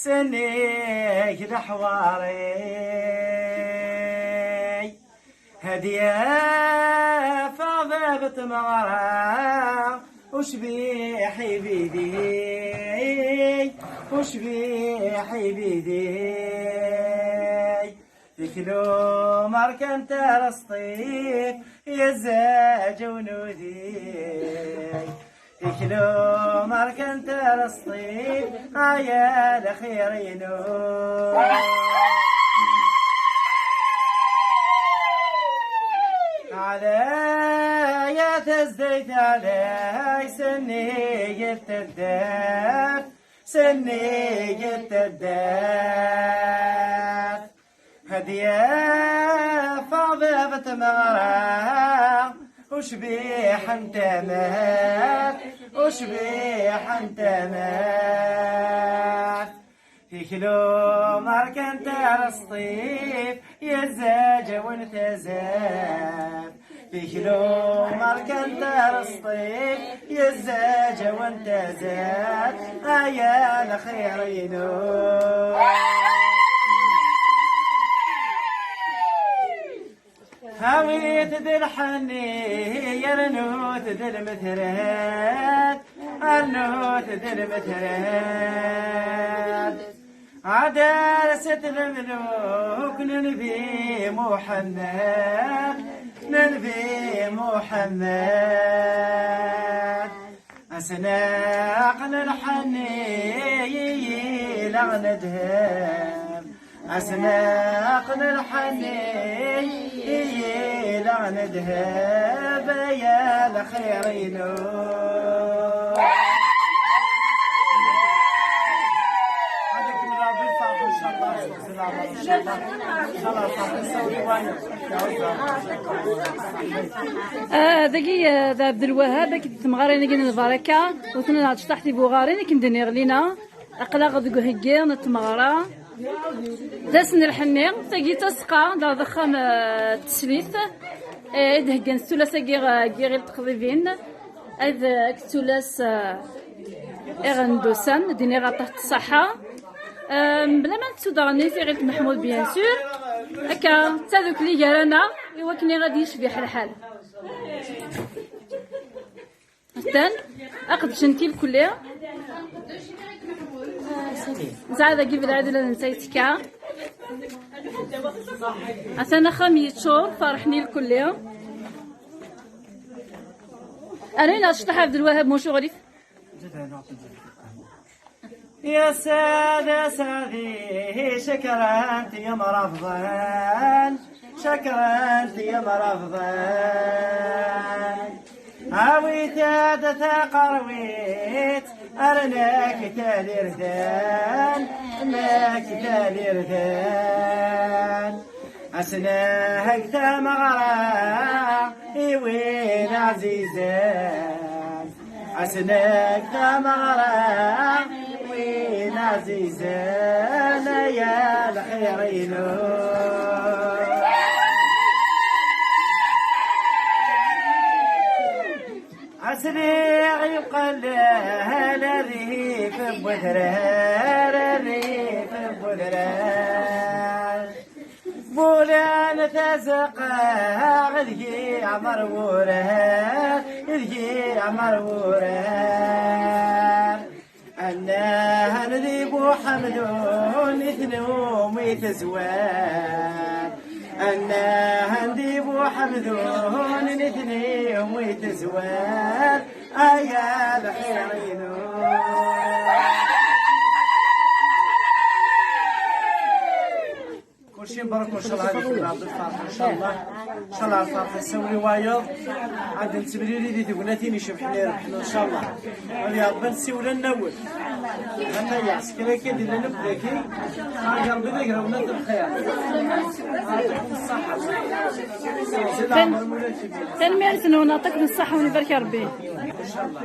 سنيك الحواري هدية فضبت مغرى وشبيحي بيدي وشبيحي بيدي تكلو مركن ترسطيف يزاج ونودي تكلو مركن ترسطيف عيال خيرينو علي تزديت علي سني التداف سني التداف هدية فضبت مغرى وشبيح انت مات وشبيح انت مات تكلو مركن ترسطيف يزاج وانت زاد تكلو مركن ترسطيف يزاج وانت زاد عيال خيرينو هاويت ذي الحني يرنوت ذي المثرات النوت ذي المثرات عدالة الملوك ننبي محمد ننبي محمد أسناقنا الحني لغندهم أسناقنا الحني لغندهم يا الخيرينو دقي ذا عبد الوهاب كي تمغارين كي البركه وثنا تشطحتي بوغارين كي ندير غلينا اقلاق دقو هكي نتمغرا داسن الحني تاقي تسقى دا ضخام التسليث دهكان الثلاثه كي تقضيبين هذا كتولاس اغندوسان ديني غطاه الصحه بلا ما نتسودغني في غير محمود بيان سور هكا تذوك لي جارانا ايوا كني غادي يشبح الحال حتى اخذ شنتي الكليه زعما كيف العاده نسيتك انا خميس شهور فرحني الكليه انا نشطح عبد الوهاب مو شغلي يا سادة سادي شكرا انت يا مرافضان شكرا انت يا مرافضان عاويت عادة قرويت ارناك تالي ردان انك تالي ردان اسنا هكتا مغرا ايوين عزيزان اسناك تا مغرا وين عزيزان يا الخيرينو عسريع يقال لها الريف بودران الريف بودران بولان تزقى غدي عمر وران غدي عمر وران أنا هنذيب حمدون اثنوم يتزوان أنا هنذيب حمدون اثنوم يتزوان أيا الحيرينو كل شيء مبارك وان شاء الله عليك عبد الفاتح ان شاء الله ان شاء الله الفاتح نسوي وايض عاد نتبريري دي تقولاتيني شبحني ربحنا ان شاء الله ولي ربنا نسوي لنا اول انا يعس كذا كذا اللي نبدا كي قام بدك ربنا الخير يعطيكم الصحه تنمير سنه ونعطيكم الصحه ونبارك ربي ان شاء الله